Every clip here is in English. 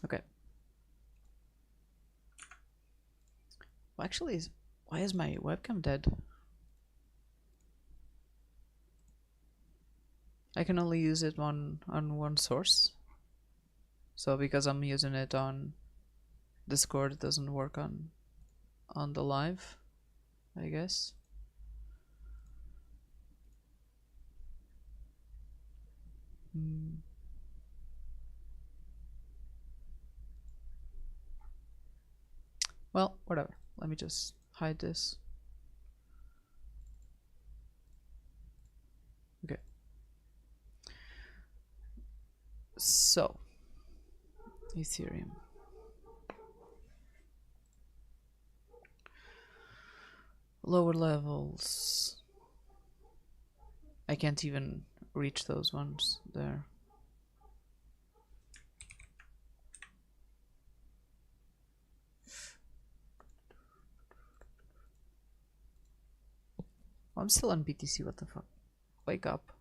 Okay. Well, actually, why is my webcam dead? I can only use it on one source. So because I'm using it on Discord, it doesn't work on the live, I guess. Hmm. Well, whatever. Let me just hide this. Okay. So, Ethereum. Lower levels. I can't even reach those ones there. Oh, I'm still on BTC, what the fuck? Wake up.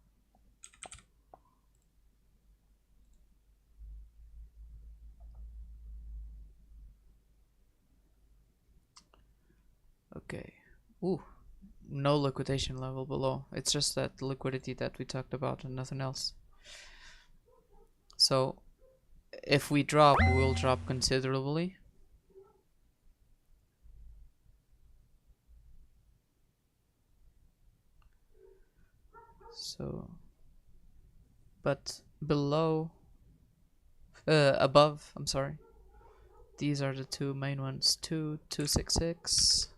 Okay. Ooh. No liquidation level below. It's just that liquidity that we talked about and nothing else. So if we drop, we'll drop considerably. So, but below, above, I'm sorry. These are the two main ones. 266.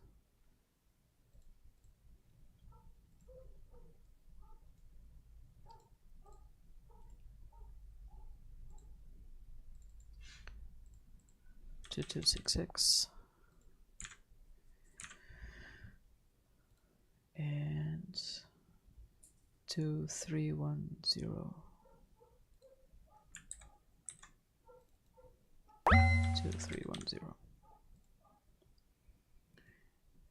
Two 266 and 2310. 2310.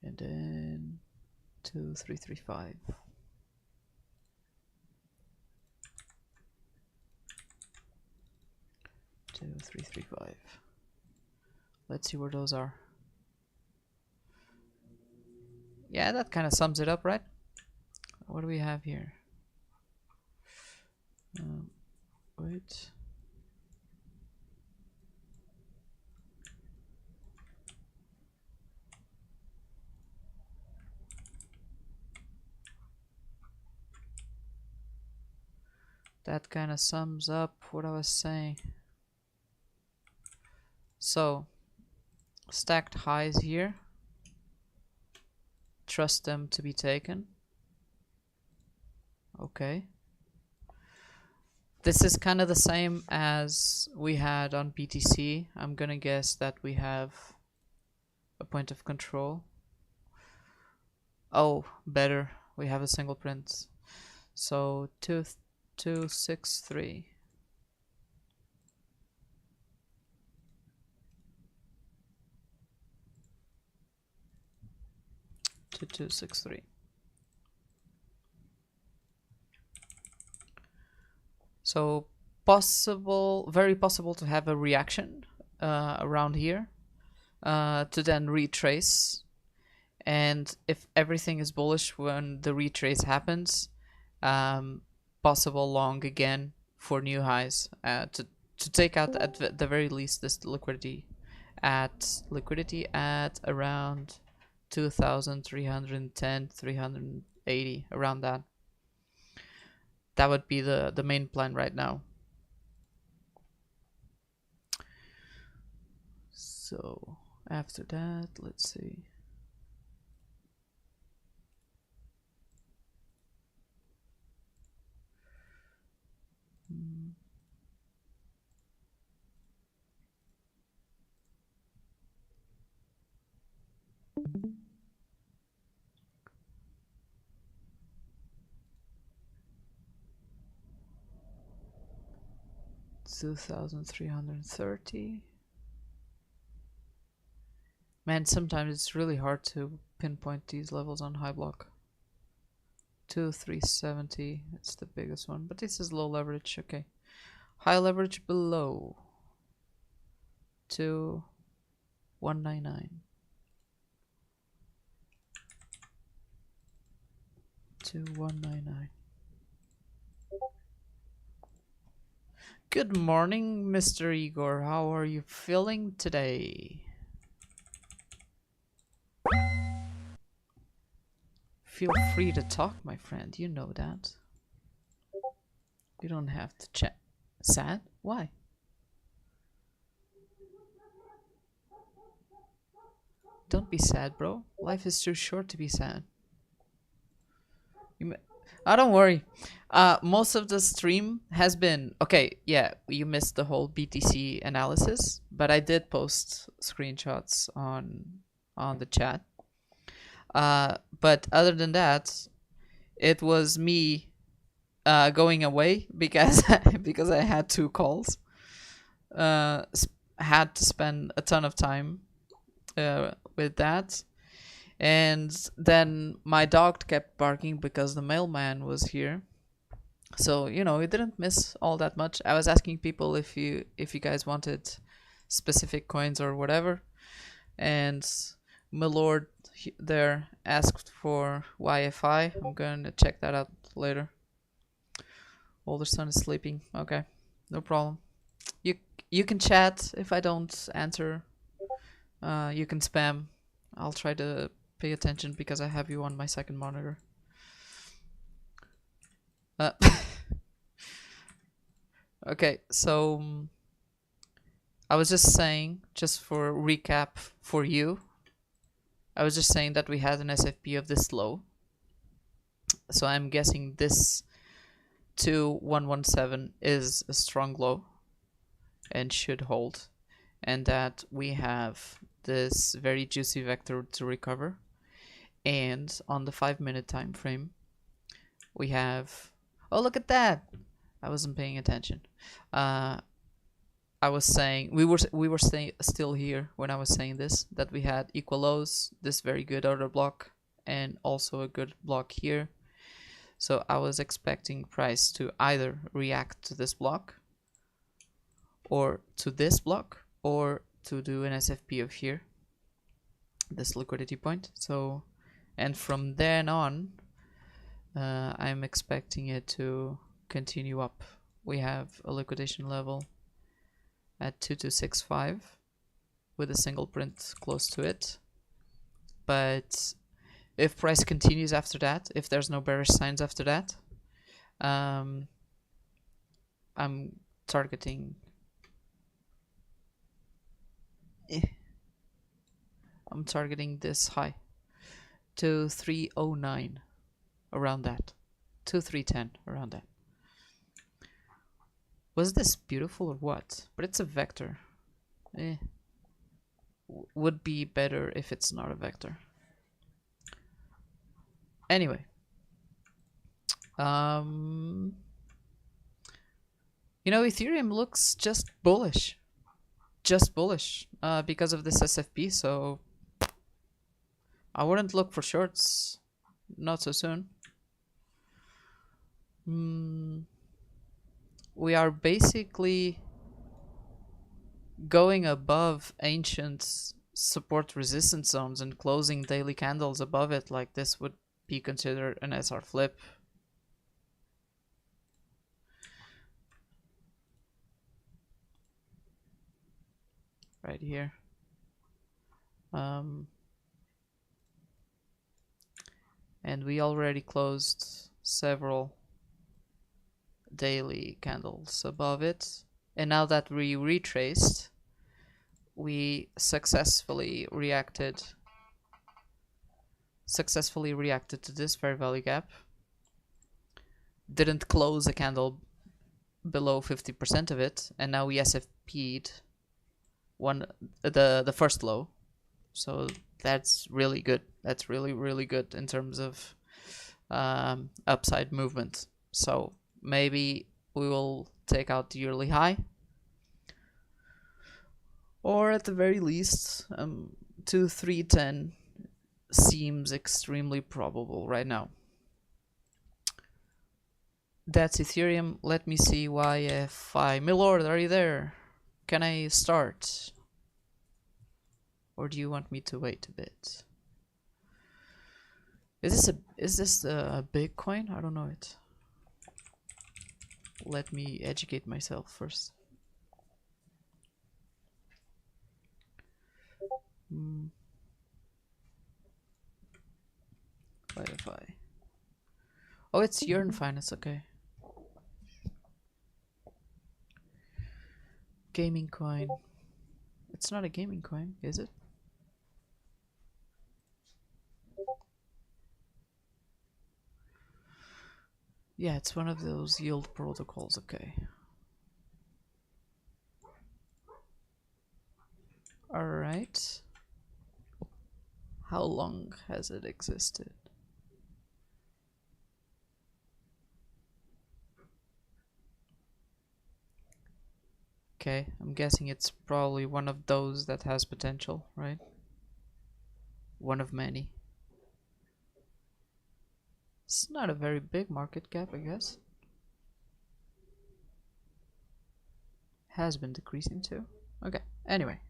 And then 2335. 2335. Let's see where those are. Yeah, that kind of sums it up, right? What do we have here? Wait. That kind of sums up what I was saying. So, stacked highs here. Trust them to be taken. Okay. This is kind of the same as we had on BTC. I'm gonna guess that we have a point of control. Oh, better. We have a single print. So 2263. 2263. So possible, very possible to have a reaction around here to then retrace. And if everything is bullish when the retrace happens, possible long again for new highs to take out at the very least this liquidity at around 2310 380 around that. That would be the main plan right now. So after that, let's see. Hmm. 2330. Man, sometimes it's really hard to pinpoint these levels on high block. 2370, it's the biggest one, but this is low leverage. Okay, high leverage below to 199 to 199. Good morning, Mr. Igor. How are you feeling today? Feel free to talk, my friend. You know that. You don't have to chat. Sad? Why? Don't be sad, bro. Life is too short to be sad. Don't worry. Most of the stream has been okay. Yeah, you missed the whole BTC analysis, but I did post screenshots on the chat. But other than that, it was me going away because because I had 2 calls. Had to spend a ton of time with that. And then my dog kept barking because the mailman was here. So, you know, it didn't miss all that much. I was asking people if you guys wanted specific coins or whatever. And Milord there asked for YFI. I'm going to check that out later. Older son is sleeping. Okay, no problem. You can chat if I don't answer. You can spam. I'll try to pay attention because I have you on my second monitor. Okay, so I was just saying, just for recap for you, I was just saying that we had an SFP of this low. So I'm guessing this 2117 is a strong low and should hold, and that we have this very juicy vector to recover. And on the 5-minute time frame, we have, oh, look at that. I wasn't paying attention. I was saying we were still here when I was saying this, that we had equal lows, this very good order block, and also a good block here. So I was expecting price to either react to this block or to this block, or to do an SFP of here, this liquidity point. So, and from then on, I'm expecting it to continue up. We have a liquidation level at 2265 with a single print close to it. But if price continues after that, if there's no bearish signs after that, I'm targeting this high to 309, around that, to 310, around that. Was this beautiful or what? But it's a vector. Would be better if it's not a vector. Anyway, you know, Ethereum looks just bullish, because of this SFP. So I wouldn't look for shorts, not so soon. We are basically going above ancient support resistance zones and closing daily candles above it. Like, this would be considered an SR flip. Right here. And we already closed several daily candles above it. And now that we retraced, we successfully reacted to this fair value gap. Didn't close a candle below 50% of it, and now we SFP'd the first low. So that's really good. That's really good in terms of upside movement. So maybe we will take out the yearly high, or at the very least, 310 seems extremely probable right now. That's Ethereum. Let me see YFI. Milord, are you there? Can I start? Or do you want me to wait a bit? Is this a big coin? I don't know it. Let me educate myself first. YFI. Oh, it's Yearn Finance, okay. Gaming coin. It's not a gaming coin, is it? Yeah, it's one of those yield protocols, okay. Alright. How long has it existed? Okay, I'm guessing it's probably one of those that has potential, right? One of many. It's not a very big market cap, I guess. Has been decreasing too. Okay, anyway.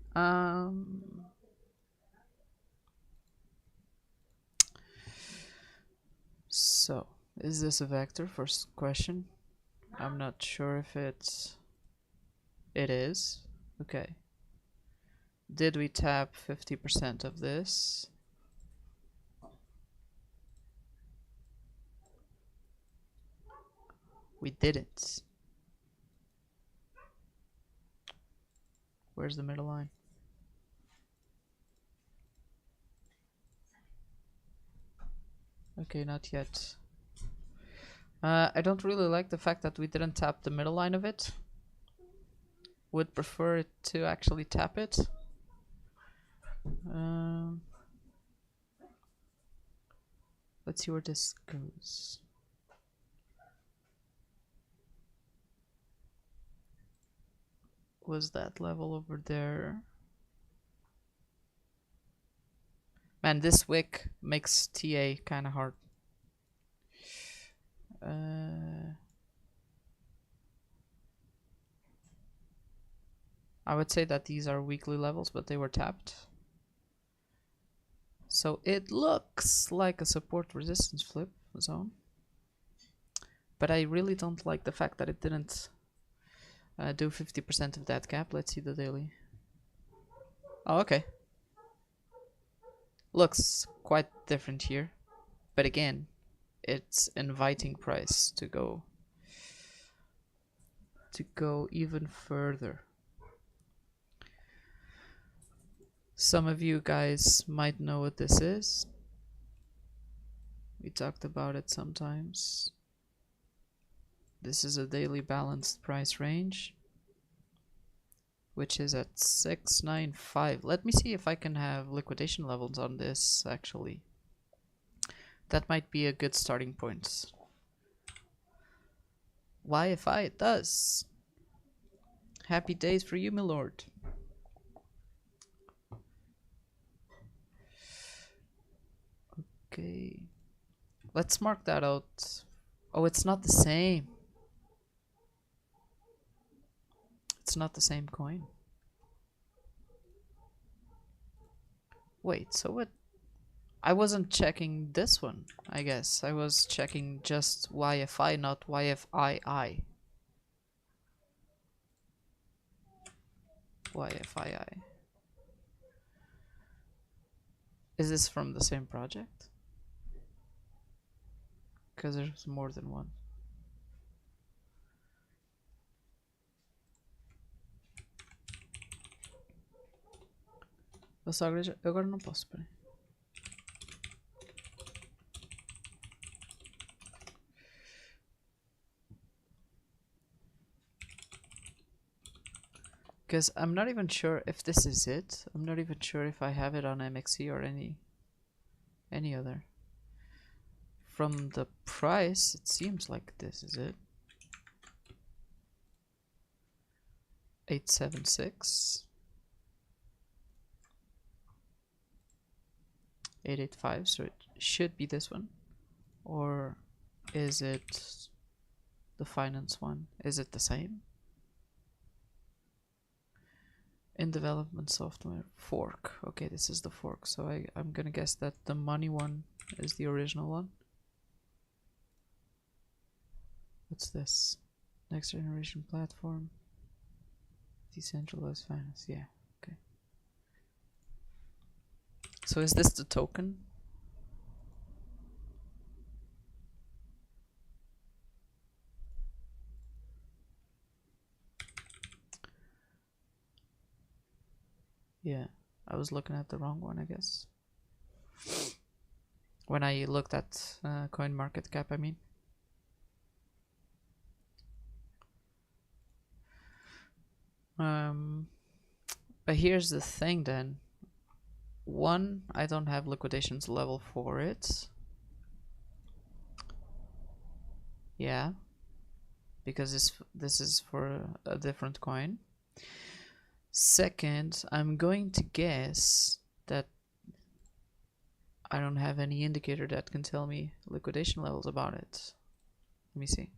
So, is this a vector? First question. I'm not sure if it is. Okay. Did we tap 50% of this? We didn't. Where's the middle line? Okay, not yet. I don't really like the fact that we didn't tap the middle line of it. Would prefer it to actually tap it. Let's see where this goes. Was that level over there? Man, this wick makes TA kind of hard. I would say that these are weekly levels, but they were tapped. So it looks like a support resistance flip zone. But I really don't like the fact that it didn't do 50% of that gap. Let's see the daily. Oh, okay. Looks quite different here. But again, it's inviting price to go even further. Some of you guys might know what this is. We talked about it sometimes. This is a daily balanced price range, which is at 695. Let me see if I can have liquidation levels on this, actually. That might be a good starting point. YFI, it does. Happy days for you, my lord. Okay. Let's mark that out. Oh, it's not the same. It's not the same coin. Wait, so what? I wasn't checking this one, I guess. I was checking just YFI, not YFII. YFII. Is this from the same project? Because there's more than one. Agora não posso, peraí. Because I'm not even sure if this is it. I'm not even sure if I have it on MXC or any other. From the price, it seems like this is it. 876. 885, so it should be this one. Or is it the finance one? Is it the same? In development software. Fork. Okay, this is the fork. So I'm gonna guess that the money one is the original one. What's this? Next generation platform. Decentralized finance. Yeah, okay. So is this the token? Yeah, I was looking at the wrong one, I guess. When I looked at CoinMarketCap, I mean. But here's the thing then. One, I don't have liquidations level for it. Yeah. Because this is for a different coin. Second, I'm going to guess that I don't have any indicator that can tell me liquidation levels about it. Let me see.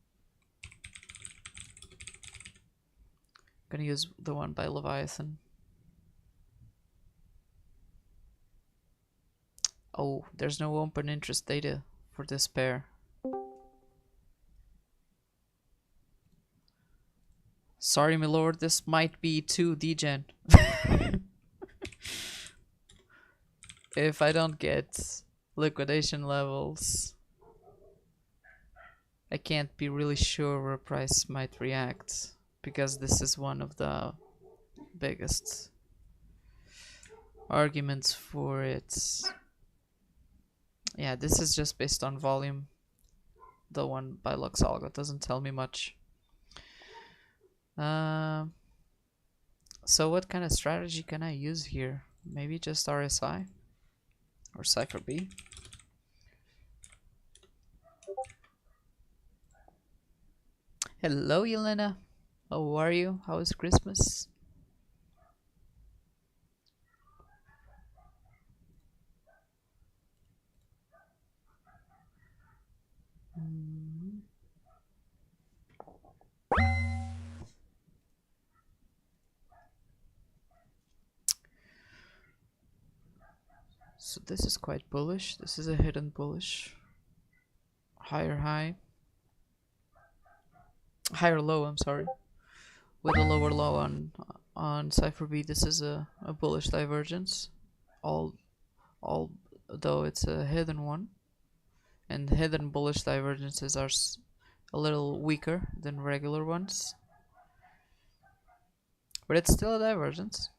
I'm gonna use the one by Leviathan. Oh, there's no open interest data for this pair. Sorry, my lord, this might be too degen. If I don't get liquidation levels, I can't be really sure where price might react, because this is one of the biggest arguments for it. Yeah, this is just based on volume. The one by Luxalgo doesn't tell me much. So what kind of strategy can I use here? Maybe just RSI or Cypher B. Hello, Yelena. How are you? How is Christmas? So this is quite bullish. This is a hidden bullish. Higher high. Higher low, I'm sorry. With a lower low on Cypher B, this is a bullish divergence. Although it's a hidden one. And hidden bullish divergences are a little weaker than regular ones. But it's still a divergence.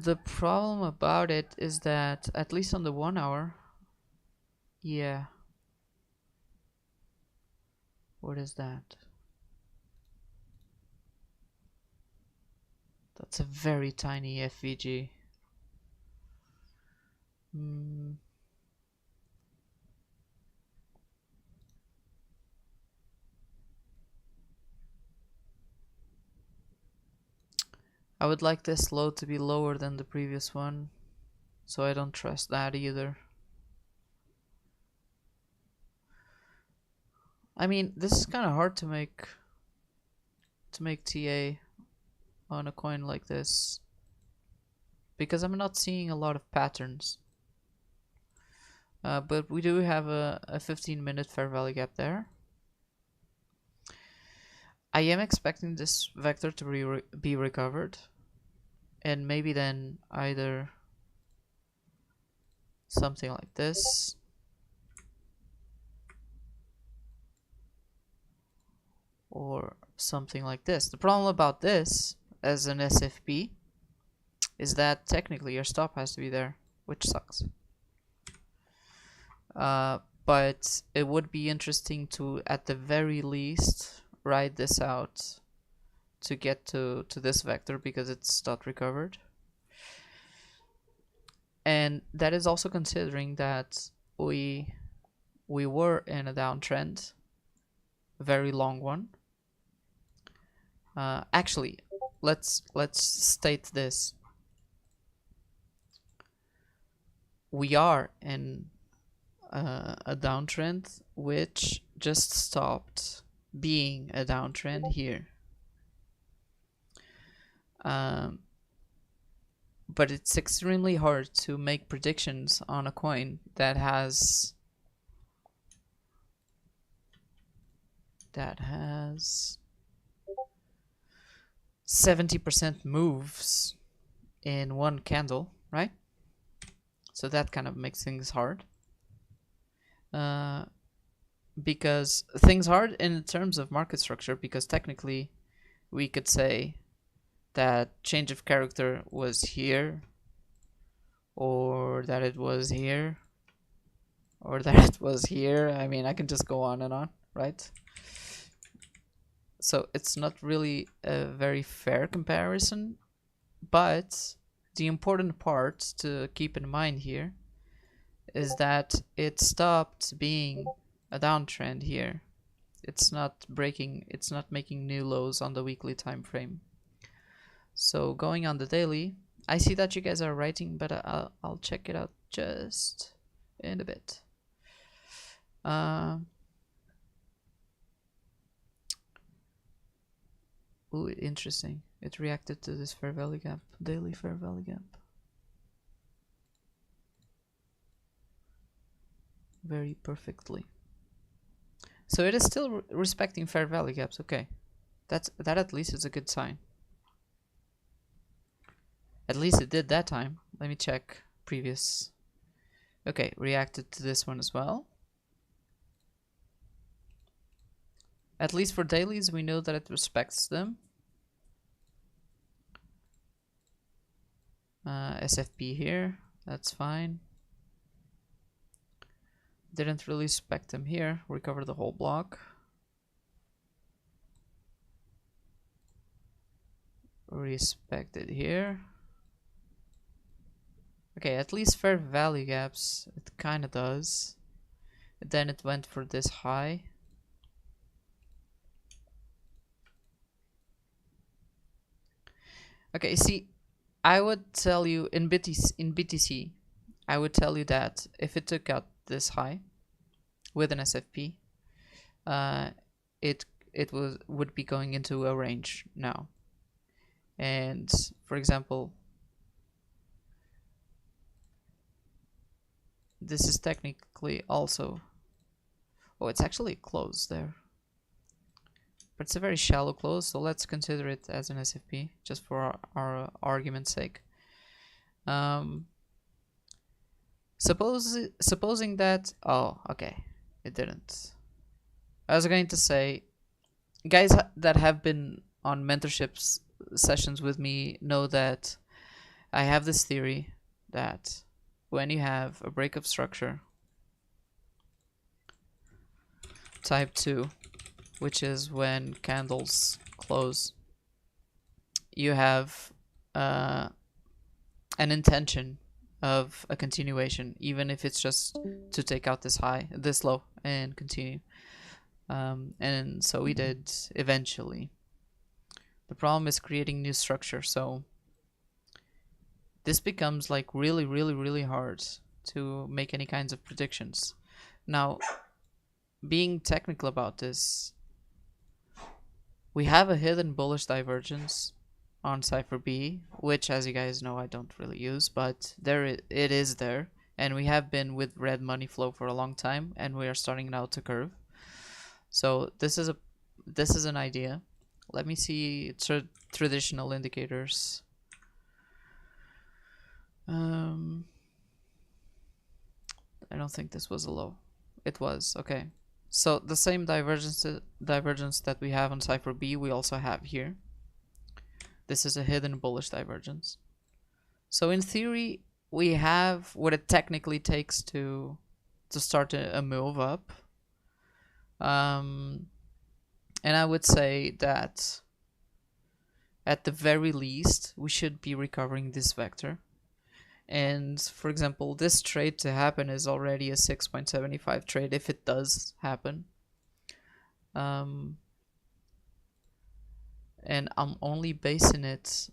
The problem about it is that, at least on the 1 hour, yeah. What is that? That's a very tiny FVG. I would like this low to be lower than the previous one, so I don't trust that either. I mean, this is kind of hard to make TA on a coin like this, because I'm not seeing a lot of patterns. But we do have a 15-minute fair value gap there. I am expecting this vector to be recovered, and maybe then either something like this, or something like this. The problem about this as an SFP is that technically your stop has to be there, which sucks. But it would be interesting to, at the very least, ride this out to get to this vector, because it's not recovered. And that is also considering that we were in a downtrend, a very long one. Actually, let's state this. We are in a downtrend which just stopped being a downtrend here. But it's extremely hard to make predictions on a coin that has 70% moves in one candle, right? So that kind of makes things hard. Because things hard in terms of market structure, because technically we could say that change of character was here, or that it was here, or that it was here. I mean, I can just go on and on, right? So it's not really a very fair comparison, but the important part to keep in mind here is that it stopped being a downtrend here. It's not breaking, it's not making new lows on the weekly time frame. So going on the daily, I see that you guys are writing, but I'll check it out just in a bit. Ooh, interesting. It reacted to this fair value gap, daily fair value gap. Very perfectly. So it is still respecting fair value gaps. Okay, that at least is a good sign. At least it did that time. Let me check previous. Okay, reacted to this one as well. At least for dailies, we know that it respects them. SFP here, that's fine. Didn't really respect them here. Recover the whole block. Respect it here. Okay, at least fair value gaps, it kind of does. Then it went for this high. Okay, see, I would tell you in BTC, I would tell you that if it took out this high with an SFP, it would be going into a range now. And for example, this is technically also, oh, it's actually closed there, but it's a very shallow close, so let's consider it as an SFP just for our argument's sake. Supposing that, oh, okay, it didn't. I was going to say, guys that have been on mentorships sessions with me know that I have this theory that when you have a break of structure type 2, which is when candles close, you have an intention of a continuation, even if it's just to take out this high, this low, and continue. And so we did eventually. The problem is creating new structure, so this becomes like really hard to make any kinds of predictions. Now, being technical about this, we have a hidden bullish divergence on Cypher B, which, as you guys know, I don't really use, but it is there, and we have been with red money flow for a long time, and we are starting now to curve. So this is an idea. Let me see traditional indicators. I don't think this was a low. It was, okay. So the same divergence that we have on Cypher B, we also have here. This is a hidden bullish divergence. So in theory, we have what it technically takes to start a move up. And I would say that at the very least, we should be recovering this vector. And for example, this trade to happen is already a 6.75 trade if it does happen. And I'm only basing it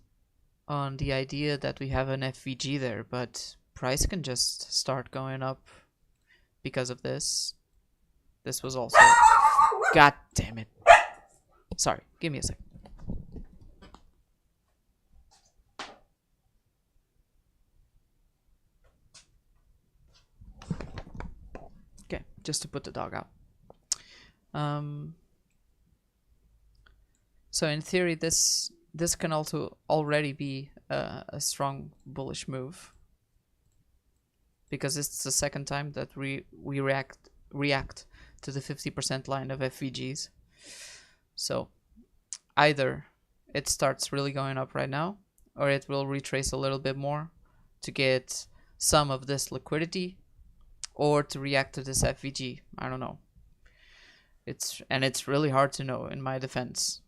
on the idea that we have an FVG there, but price can just start going up because of this. This was also... God damn it. Sorry, give me a sec. Okay, just to put the dog out. So in theory, this can also already be a strong bullish move, because it's the second time that we react to the 50% line of FVGs. So either it starts really going up right now, or it will retrace a little bit more to get some of this liquidity, or to react to this FVG. I don't know. It's really hard to know, in my defense,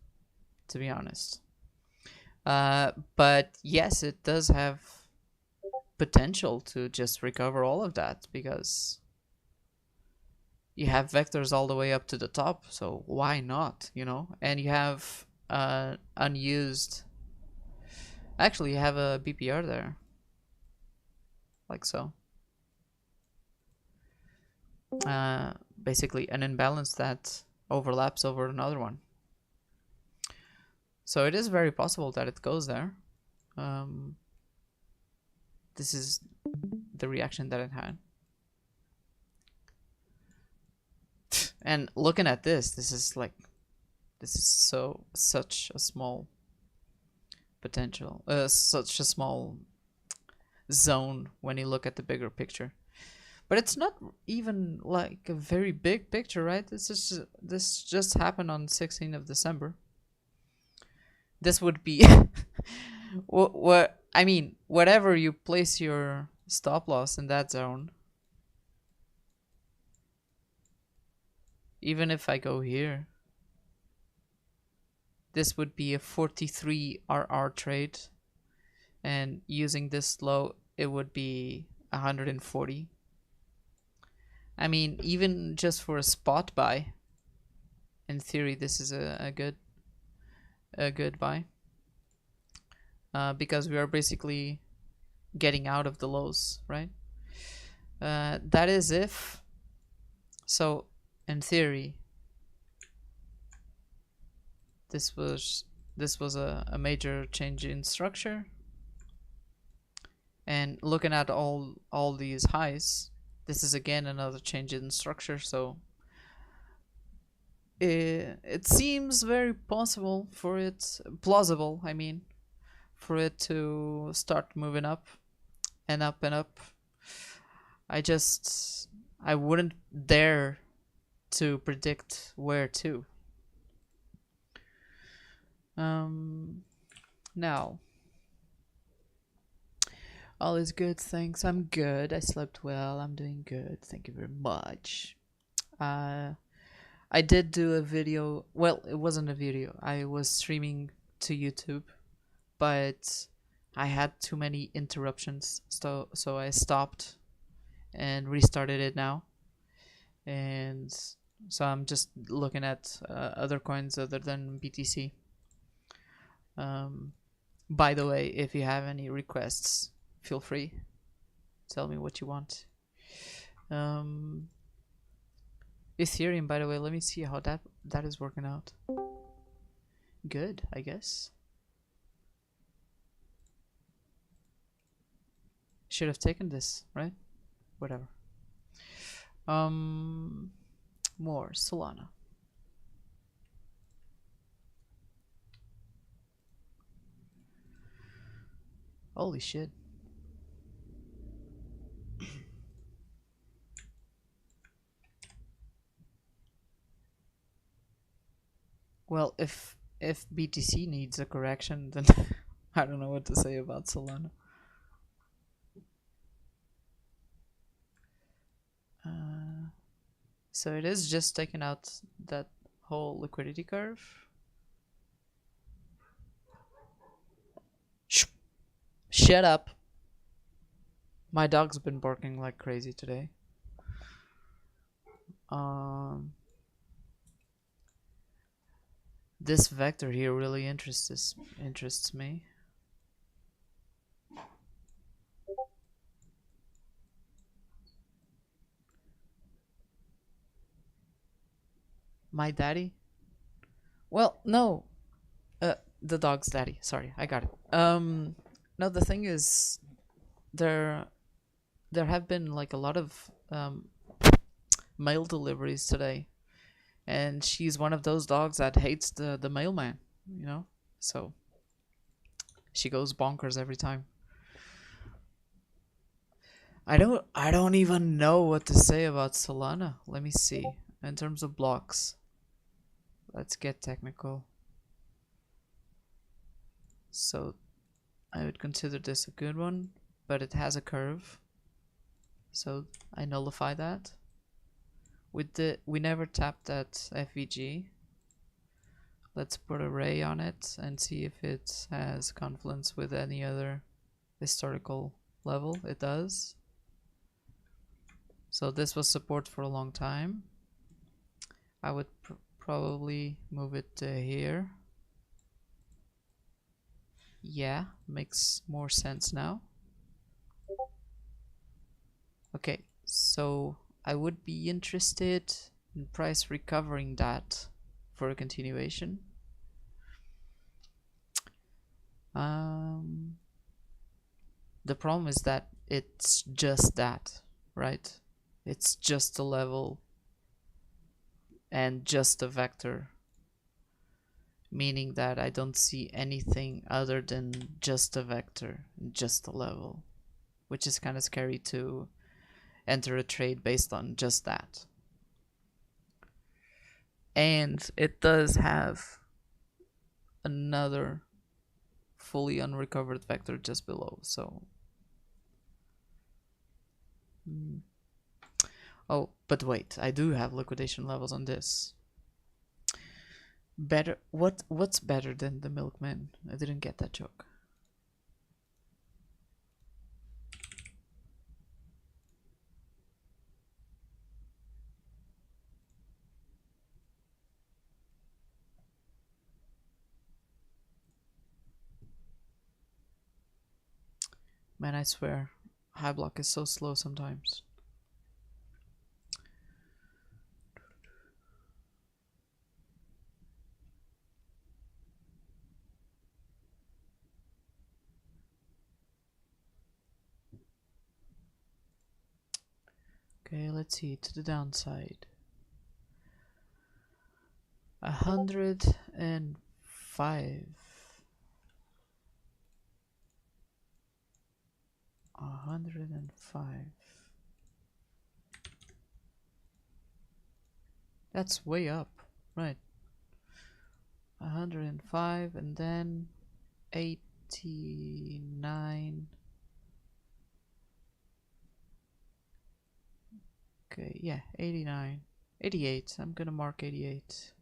to be honest. But yes, it does have potential to just recover all of that, because you have vectors all the way up to the top, so why not, you know? And you have unused... Actually, you have a BPR there, like so. Basically an imbalance that overlaps over another one. So it is very possible that it goes there. This is the reaction that it had. And looking at this is such a small potential, such a small zone when you look at the bigger picture. But it's not even like a very big picture, right? This just happened on 16th of December. This would be what I mean, whatever you place your stop loss in that zone. Even if I go here, this would be a 43 RR trade, and using this low, it would be 140. I mean, even just for a spot buy, in theory, this is a good buy, because we are basically getting out of the lows, right? That is if. So in theory, this was a major change in structure, and looking at all these highs, this is again another change in structure. So it seems very plausible for it to start moving up and up and up. I wouldn't dare to predict where to. Now, all is good, thanks. I'm good. I slept well. I'm doing good. Thank you very much. I did do a video. Well, it wasn't a video. I was streaming to YouTube, but I had too many interruptions, so I stopped and restarted it now. And so I'm just looking at other coins other than BTC. By the way, if you have any requests, feel free. Tell me what you want. Ethereum, by the way, let me see how that is working out. Good, I guess. Should have taken this, right? Whatever. More Solana. Holy shit. Well, if BTC needs a correction, then I don't know what to say about Solana. So it is just taking out that whole liquidity curve. Shut up. My dog's been barking like crazy today. This vector here really interests me. My daddy? Well, no. The dog's daddy. Sorry, I got it. No, the thing is, there there have been like a lot of mail deliveries today, and she's one of those dogs that hates the mailman. You know, so she goes bonkers every time. I don't even know what to say about Solana. Let me see. In terms of blocks, let's get technical. So I would consider this a good one, but it has a curve. So I nullify that. We never tapped that FVG. Let's put a ray on it and see if it has confluence with any other historical level. It does. So this was support for a long time. I would probably move it to here. Yeah, makes more sense now. Okay, so I would be interested in price recovering that for a continuation. The problem is that it's just that, right? It's just a level and just a vector, meaning that I don't see anything other than just a vector, just a level, which is kind of scary to enter a trade based on just that. And it does have another fully unrecovered vector just below, so oh, but wait, I do have liquidation levels on this. Better, what's better than the milkman? I didn't get that joke. Man, I swear, high block is so slow sometimes. Okay, let's see, to the downside. 105. 105. That's way up, right? 105 and then 89. Okay, yeah, 89. 88. I'm gonna mark 88.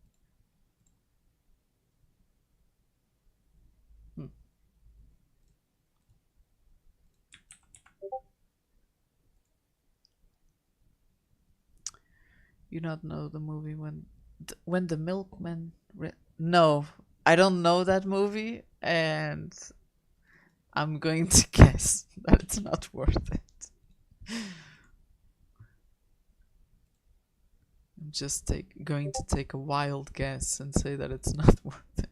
You not know the movie when the milkman no, I don't know that movie, and I'm going to guess that it's not worth it. I'm just going to take a wild guess and say that it's not worth it.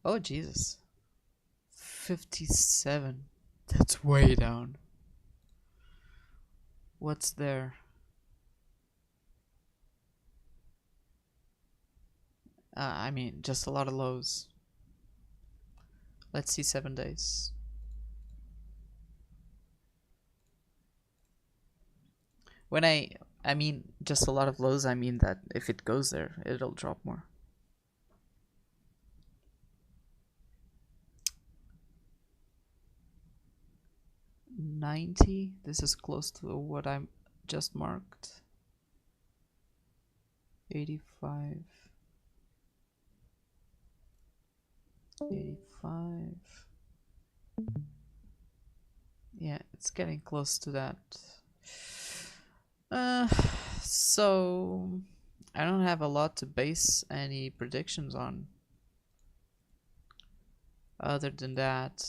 Oh Jesus. 57. That's way down. What's there? I mean, just a lot of lows. Let's see 7 days. When I mean just a lot of lows, I mean that if it goes there, it'll drop more. $90. This is close to what I'm just marked. 85. 85. Yeah, it's getting close to that. So I don't have a lot to base any predictions on. Other than that,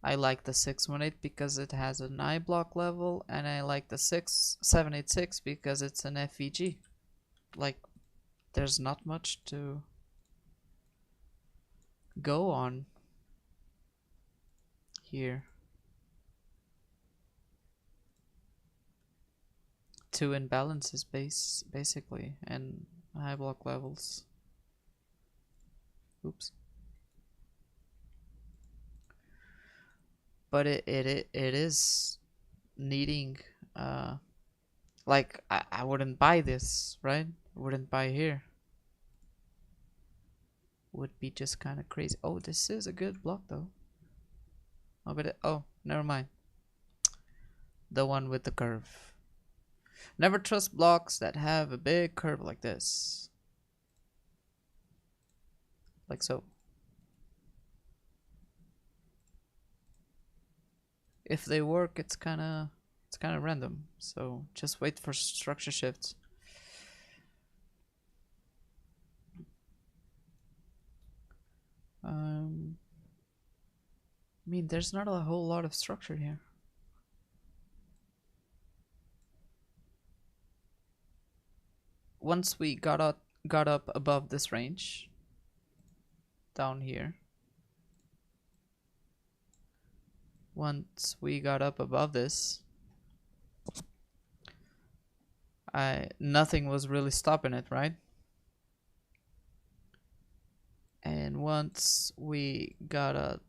I like the 618 because it has an I block level, and I like the 786 because it's an FVG. Like, there's not much to go on here. Two imbalances basically, and high block levels. Oops. But it is needing like I wouldn't buy this, right? Wouldn't buy here. Would be just kind of crazy. Oh, this is a good block though. Oh, but oh, never mind. The one with the curve. Never trust blocks that have a big curve like this. Like so. If they work, it's kind of random. So just wait for structure shifts. I mean, there's not a whole lot of structure here. Once we got up above this range, down here. Once we got up above this, nothing was really stopping it, right? And once we got up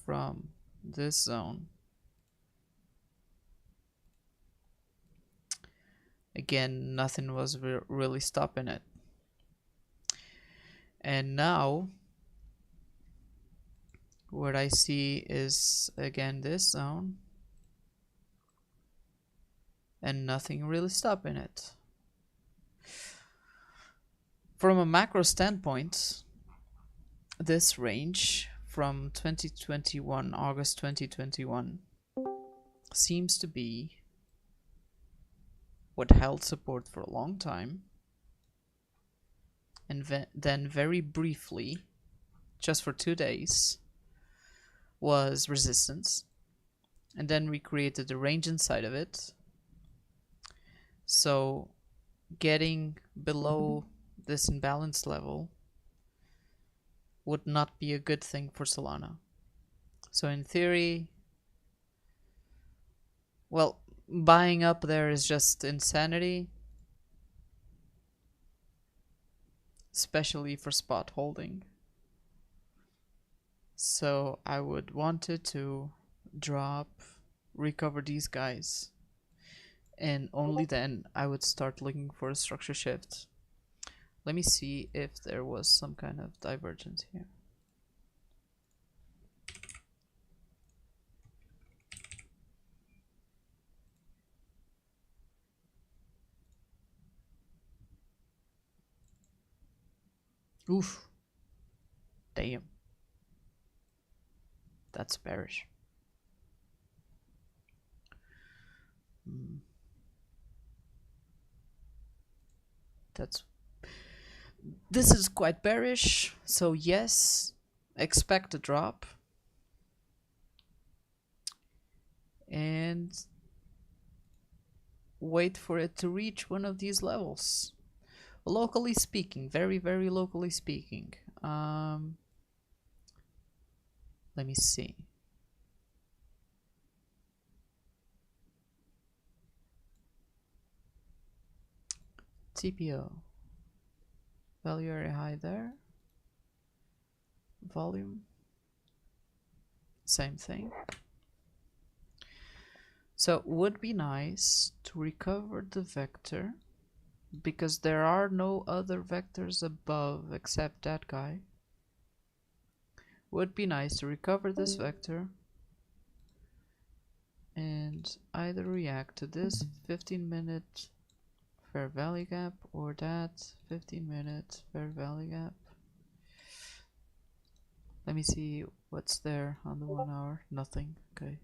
from this zone, again, nothing was really stopping it. And now what I see is again this zone and nothing really stopping it. From a macro standpoint, this range from 2021, August 2021, seems to be what held support for a long time, and then very briefly, just for 2 days, was resistance, and then we created a range inside of it. So getting below this imbalance level would not be a good thing for Solana. So in theory, well, buying up there is just insanity, especially for spot holding. So I would want it to drop, recover these guys, and only then I would start looking for a structure shift. Let me see if there was some kind of divergence here. Oof. Damn. That's bearish. This is quite bearish, so yes, expect a drop. And wait for it to reach one of these levels. Locally speaking, very, very locally speaking. Let me see. TPO. Value area high there. Volume. Same thing. So it would be nice to recover the vector, because there are no other vectors above except that guy. Would be nice to recover this vector and either react to this 15-minute fair value gap or that 15-minute fair value gap. Let me see what's there on the 1 hour. Nothing. Okay.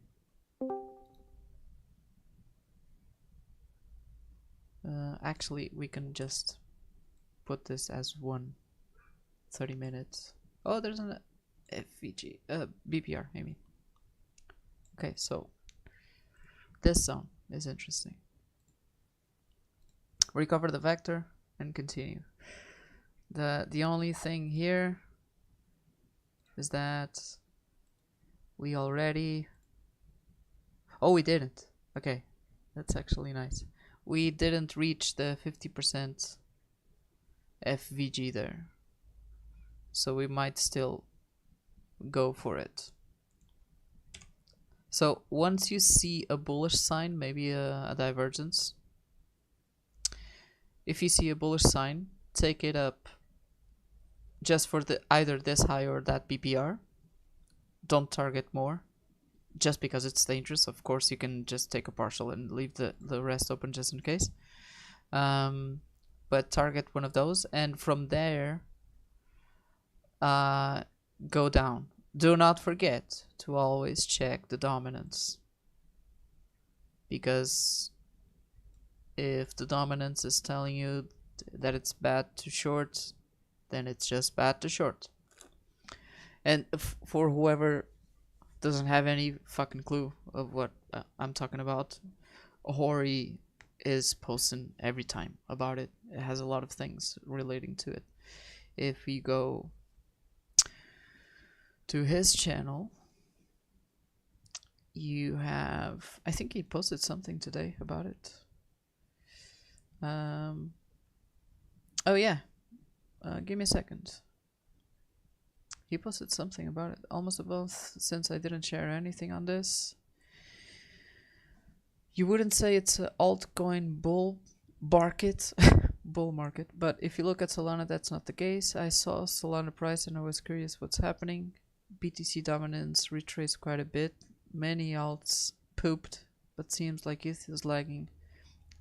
Actually, we can just put this as 30 minutes. Oh, there's an FVG, BPR, I mean. Okay, so this zone is interesting. Recover the vector and continue. The only thing here is that we already... Oh, we didn't. Okay, that's actually nice. We didn't reach the 50% FVG there. So we might still go for it. So once you see a bullish sign, maybe a divergence, if you see a bullish sign, take it up just for the either this high or that BPR. Don't target more, just because it's dangerous. Of course, you can just take a partial and leave the rest open just in case. But target one of those, and from there, go down. Do not forget to always check the dominance, because if the dominance is telling you that it's bad to short, then it's just bad to short. And for whoever doesn't have any fucking clue of what I'm talking about, Hori is posting every time about it. It has a lot of things relating to it. If we go to his channel, you have... I think he posted something today about it. Oh yeah, give me a second. He posted something about it almost a month since I didn't share anything on this. You wouldn't say it's an altcoin bull market, bull market, but if you look at Solana, that's not the case. I saw Solana price and I was curious what's happening. BTC dominance retraced quite a bit. Many alts pooped, but seems like ETH is lagging.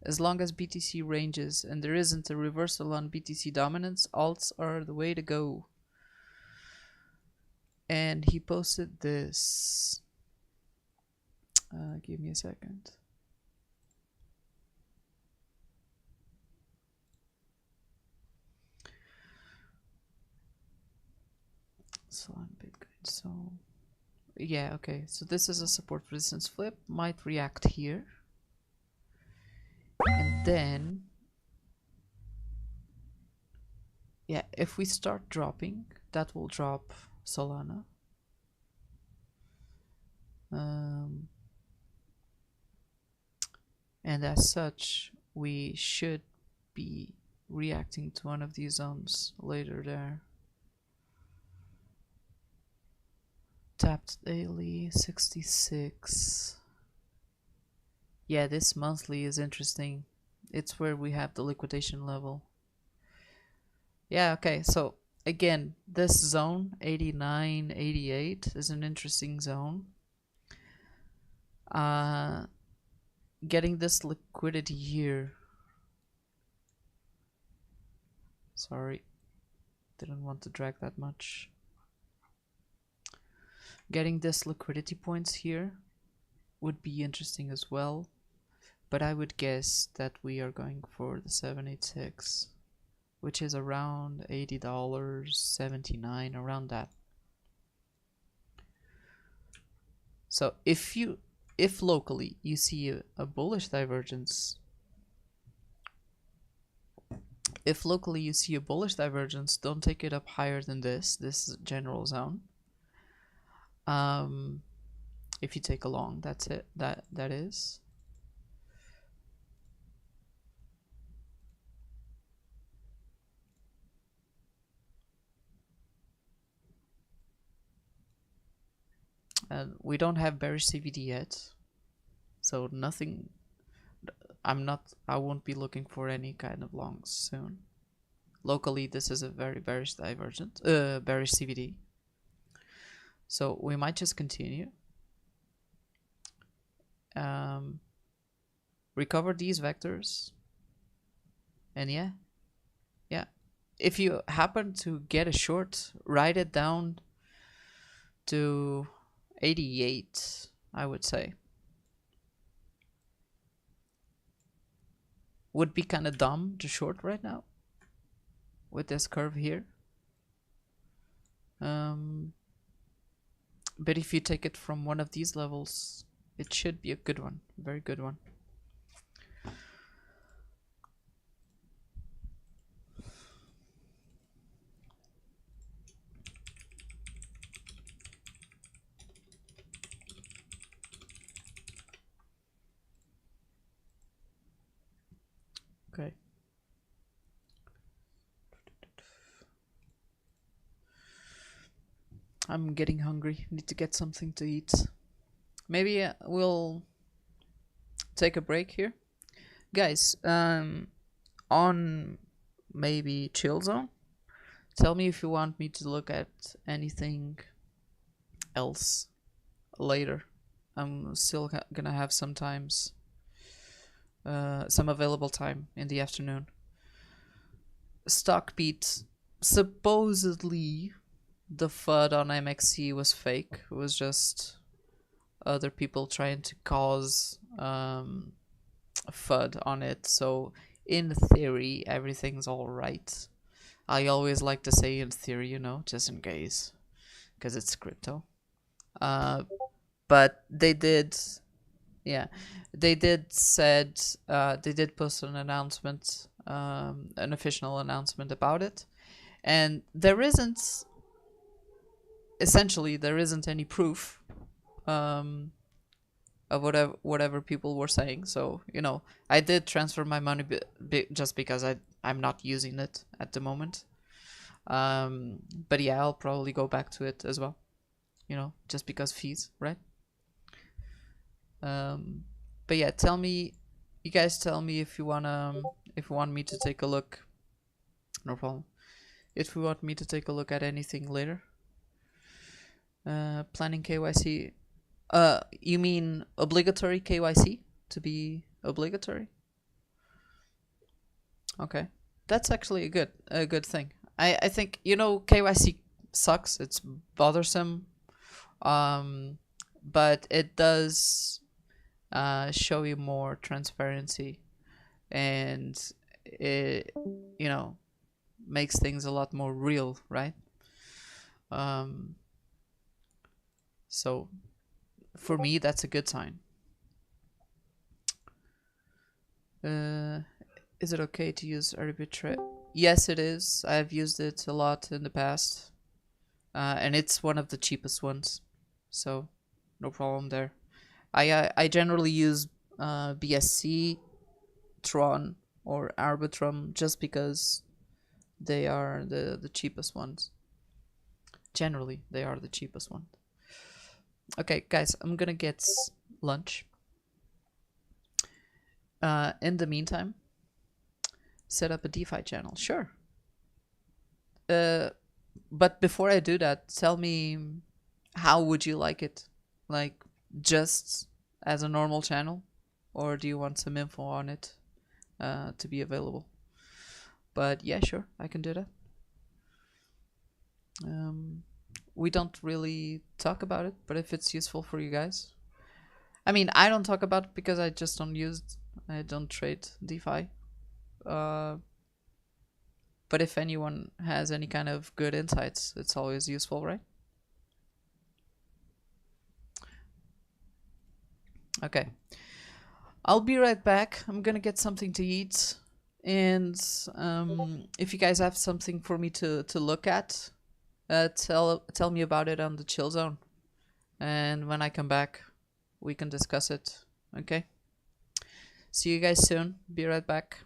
As long as BTC ranges and there isn't a reversal on BTC dominance, alts are the way to go. And he posted this. Give me a second. Solana Bitcoin. So yeah, okay. So this is a support resistance flip. Might react here. And then, yeah, if we start dropping, that will drop Solana. And as such, we should be reacting to one of these zones later there. Tapped daily 66. Yeah, this monthly is interesting. It's where we have the liquidation level. Yeah, okay, so again, this zone 89, 88 is an interesting zone. Getting this liquidity here. Sorry, didn't want to drag that much. Getting this liquidity points here would be interesting as well, but I would guess that we are going for the 786, which is around $80, 79, around that. So if locally you see a bullish divergence, don't take it up higher than this general zone. If you take a long, that's it. That is. And we don't have bearish CVD yet, so nothing. I won't be looking for any kind of longs soon. Locally, this is a very bearish divergent, bearish CVD. So we might just continue. Recover these vectors. And yeah. If you happen to get a short, write it down to 88, I would say. Would be kind of dumb to short right now with this curve here. Um, but if you take it from one of these levels, it should be a good one, a very good one. Okay. I'm getting hungry. Need to get something to eat. Maybe we'll take a break here, guys. On maybe Chill Zone. Tell me if you want me to look at anything else later. I'm still gonna have some available time in the afternoon. Stockbeat, supposedly the FUD on MXC was fake. It was just other people trying to cause FUD on it. So in theory, everything's all right. I always like to say in theory, you know, just in case, because it's crypto. But they did, yeah, they did post an announcement, an official announcement about it, and there isn't any proof of whatever people were saying. So you know, I did transfer my money just because I'm not using it at the moment. But yeah, I'll probably go back to it as well. You know, just because fees, right? But yeah, you guys tell me if you want me to take a look. No problem. If you want me to take a look at anything later. Planning KYC. You mean obligatory KYC to be obligatory? Okay, that's actually a good thing. I think, you know, KYC sucks. It's bothersome, but it does show you more transparency, and it, you know, makes things a lot more real, right? So for me, that's a good sign. Is it okay to use Arbitrum? Yes, it is. I've used it a lot in the past, and it's one of the cheapest ones, so no problem there. I generally use BSC, Tron, or Arbitrum just because they are the cheapest ones. Generally, they are the cheapest one. Okay, guys, I'm gonna get lunch. In the meantime, set up a DeFi channel. Sure. But before I do that, tell me, how would you like it? Like, just as a normal channel? Or do you want some info on it to be available? But yeah, sure, I can do that. We don't really talk about it, but if it's useful for you guys. I mean, I don't talk about it because I don't trade DeFi. But if anyone has any kind of good insights, it's always useful, right? Okay. I'll be right back. I'm gonna get something to eat. And if you guys have something for me to look at, tell me about it on the Chill Zone. And when I come back, we can discuss it. Okay? See you guys soon. Be right back.